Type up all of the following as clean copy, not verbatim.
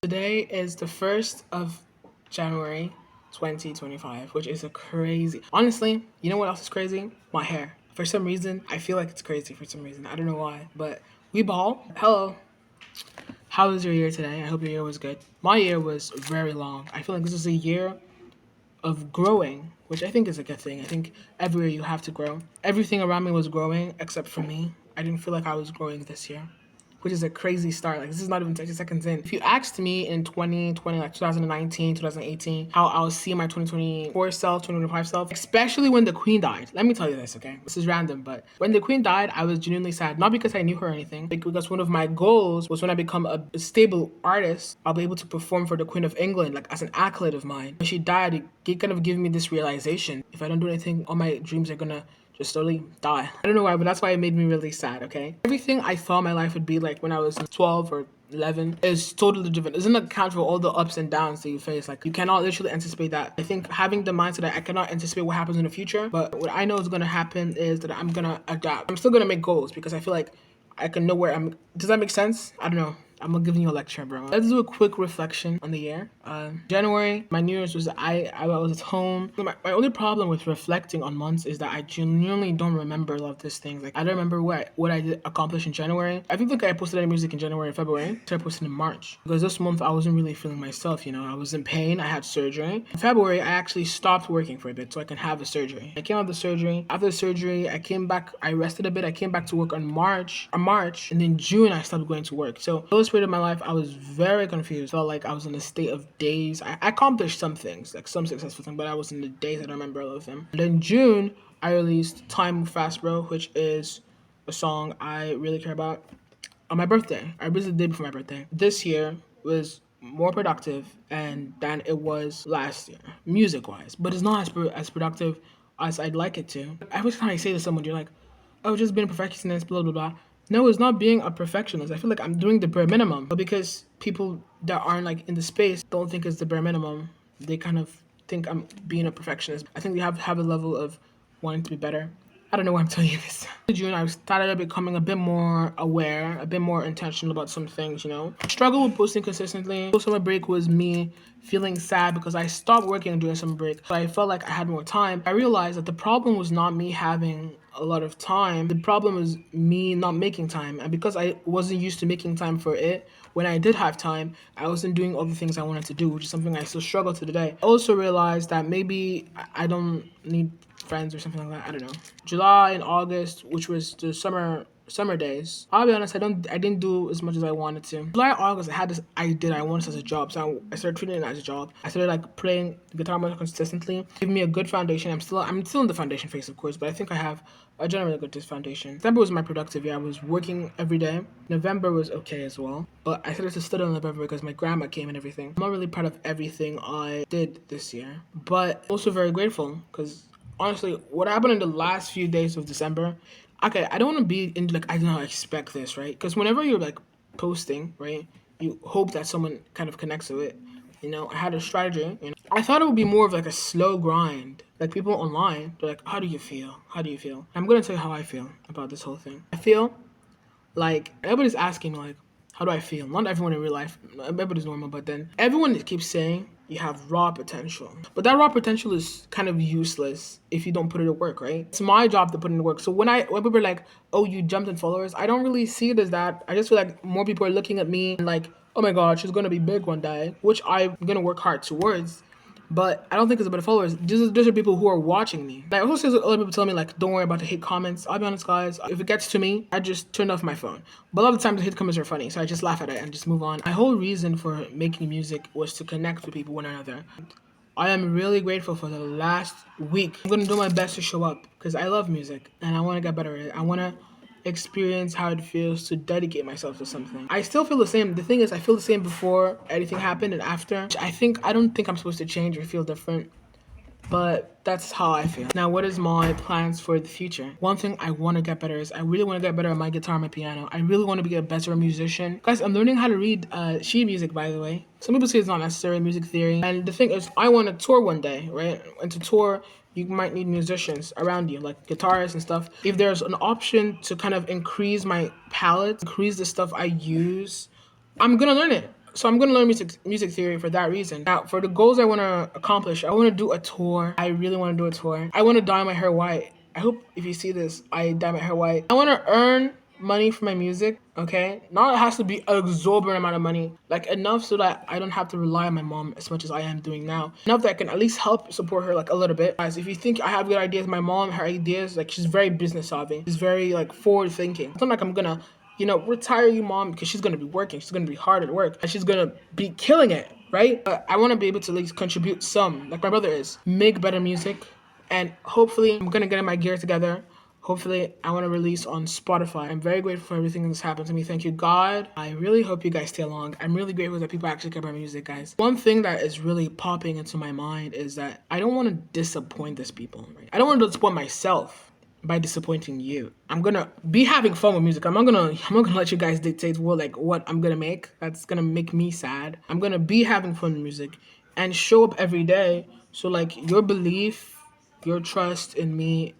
Today is the 1st of January 2025, which is a crazy. Honestly, you know what else is crazy? My hair. For some reason, I feel like it's crazy for some reason. I don't know why, but we ball. Hello. How was your year today? I hope your year was good. My year was very long. I feel like this is a year of growing, which I think is a good thing. I think every year you have to grow. Everything around me was growing except for me. I didn't feel like I was growing this year, which is a crazy start. Like, this is not even 30 seconds in. If you asked me in 2020, like 2019, 2018, how I was seeing my 2024 self, 2025 self, especially when the queen died. Let me tell you this, okay? This is random, but when the queen died, I was genuinely sad. Not because I knew her or anything, because one of my goals was when I become a stable artist, I'll be able to perform for the Queen of England, like as an accolade of mine. When she died, it kind of gave me this realization. If I don't do anything, all my dreams are gonna just slowly die. I don't know why, but that's why it made me really sad, okay? Everything I thought my life would be like when I was 12 or 11 is totally different. It doesn't account for all the ups and downs that you face. Like, you cannot literally anticipate that. I think having the mindset that I cannot anticipate what happens in the future, but what I know is gonna happen is that I'm gonna adapt. I'm still gonna make goals because I feel like I can know where I'm. Does that make sense? I don't know. I'm gonna give you a lecture, bro. Let's do a quick reflection on the year. January, my New Year's was I was at home. My only problem with reflecting on months is that I genuinely don't remember a lot of these things. Like, I don't remember what I did accomplish in January. I think like I posted any music in January and February. So I posted in March because this month I wasn't really feeling myself. You know, I was in pain. I had surgery. In February, I actually stopped working for a bit so I can have the surgery. I came out of the surgery. After the surgery, I came back. I rested a bit. I came back to work on March, and then June I started going to work. So those period of my life, I was very confused. Felt like I was in a state of daze. I accomplished some things, like some successful things, but I was in the daze. I don't remember all of them. And then June, I released "Time Fast Bro," which is a song I really care about. On my birthday, I released the day before my birthday. This year was more productive and than it was last year, music wise, but it's not as productive as I'd like it to. Every time I say to someone, you're like, "Oh, just being a perfectionist," blah blah blah. No, it's not being a perfectionist. I feel like I'm doing the bare minimum, but because people that aren't like in the space don't think it's the bare minimum, they kind of think I'm being a perfectionist. I think they have a level of wanting to be better. I don't know why I'm telling you this. In June, I started becoming a bit more aware, a bit more intentional about some things, you know. Struggle with posting consistently. Summer break was me feeling sad because I stopped working during summer break. So I felt like I had more time. I realized that the problem was not me having a lot of time. The problem was me not making time. And because I wasn't used to making time for it, when I did have time, I wasn't doing all the things I wanted to do, which is something I still struggle to today. I also realized that maybe I don't need friends or something like that. I don't know. July and August, which was the summer days. I'll be honest, I didn't do as much as I wanted to. July and August, I had this idea I wanted as a job, so I started treating it as a job. I started like playing guitar more consistently, giving me a good foundation. I'm still in the foundation phase, of course, but I think I have a generally good foundation. December was my productive year. I was working every day. November was okay as well, but I started to study in November because my grandma came and everything. I'm not really proud of everything I did this year, but also very grateful because honestly, what happened in the last few days of December, okay, I don't want to be in like, I don't expect this, right? Because whenever you're like posting, right, you hope that someone kind of connects to it. You know, I had a strategy. You know, I thought it would be more of like a slow grind. Like, people online, they're like, "How do you feel? How do you feel?" I'm gonna tell you how I feel about this whole thing. I feel like everybody's asking like, how do I feel? Not everyone in real life. Everybody's normal, but then everyone keeps saying you have raw potential. But that raw potential is kind of useless if you don't put it to work, right? It's my job to put it to work. So when people are like, "Oh, you jumped in followers," I don't really see it as that. I just feel like more people are looking at me and like, "Oh my god, she's gonna be big one day," which I'm gonna work hard towards. But I don't think it's about the followers. These are people who are watching me. And I also see other people tell me like, don't worry about the hate comments. I'll be honest, guys. If it gets to me, I just turn off my phone. But a lot of the times the hate comments are funny, so I just laugh at it and just move on. My whole reason for making music was to connect with people one another. I am really grateful for the last week. I'm gonna do my best to show up because I love music and I want to get better at it. I want to experience how it feels to dedicate myself to something. I still feel the same. The thing is, I feel the same before anything happened and after. I don't think I'm supposed to change or feel different, but that's how I feel. Now, what is my plans for the future? One thing I want to get better is I really want to get better at my guitar and my piano. I really want to be a better musician. Guys, I'm learning how to read sheet music, by the way. Some people say it's not necessary, music theory. And the thing is, I want to tour one day, right? And to tour, you might need musicians around you, like guitarists and stuff. If there's an option to kind of increase my palette, increase the stuff I use, I'm gonna learn it. So I'm gonna learn music theory for that reason. Now, for the goals I want to accomplish, I want to do a tour. I really want to do a tour. I want to dye my hair white. I hope if you see this, I dye my hair white. I want to earn money for my music. Okay, not it has to be an exorbitant amount of money, like enough so that I don't have to rely on my mom as much as I am doing now. Enough that I can at least help support her like a little bit. Guys, if you think I have good ideas, my mom, her ideas, like she's very business savvy. She's very like forward thinking. It's not like I'm gonna retire you, mom, because she's gonna be working. She's gonna be hard at work, and she's gonna be killing it, right? But I want to be able to at least contribute some, like my brother is, make better music, and hopefully I'm gonna get my gear together. Hopefully, I want to release on Spotify. I'm very grateful for everything that's happened to me. Thank you, God. I really hope you guys stay along. I'm really grateful that people actually care about music, guys. One thing that is really popping into my mind is that I don't want to disappoint these people. Right? I don't want to disappoint myself by disappointing you. I'm gonna be having fun with music. I'm not gonna let you guys dictate what I'm gonna make. That's gonna make me sad. I'm gonna be having fun with music and show up every day. So like your belief, your trust in me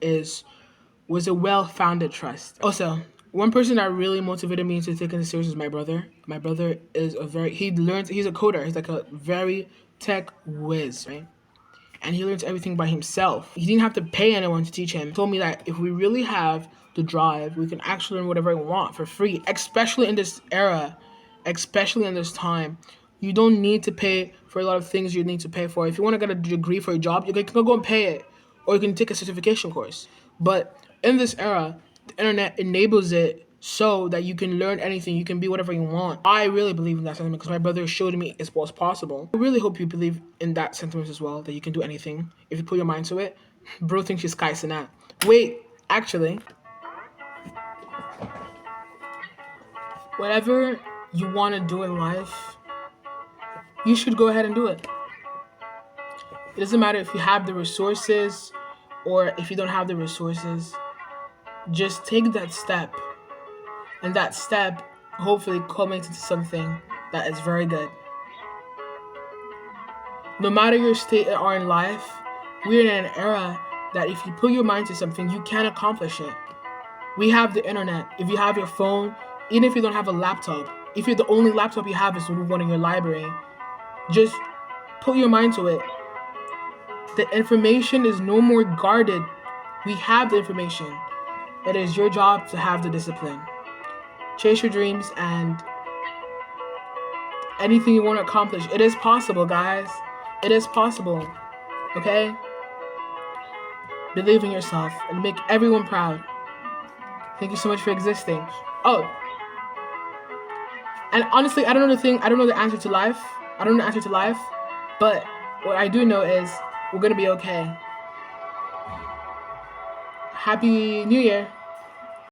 was a well-founded trust. Also, one person that really motivated me to take it serious is my brother. My brother is he's a coder. He's like a very tech whiz, right? And he learns everything by himself. He didn't have to pay anyone to teach him. He told me that if we really have the drive, we can actually learn whatever we want for free, especially in this era, especially in this time. You don't need to pay for a lot of things you need to pay for. If you want to get a degree for a job, you can go and pay it, or you can take a certification course. But in this era, the internet enables it so that you can learn anything, you can be whatever you want. I really believe in that sentiment because my brother showed me it was possible. I really hope you believe in that sentiment as well, that you can do anything if you put your mind to it. Bro thinks she's Kai Cenat. Wait, actually, whatever you want to do in life, you should go ahead and do it. It doesn't matter if you have the resources or if you don't have the resources. Just take that step. And that step hopefully culminates into something that is very good. No matter your state or in life, we're in an era that if you put your mind to something, you can accomplish it. We have the internet. If you have your phone, even if you don't have a laptop, if you're the only laptop you have is the one in your library, just put your mind to it. The information is no more guarded. We have the information. It is your job to have the discipline. Chase your dreams and anything you want to accomplish. It is possible, guys. It is possible. Okay? Believe in yourself and make everyone proud. Thank you so much for existing. Oh. And honestly, I don't know the answer to life. I don't know the answer to life. But what I do know is we're gonna be okay. Happy New Year.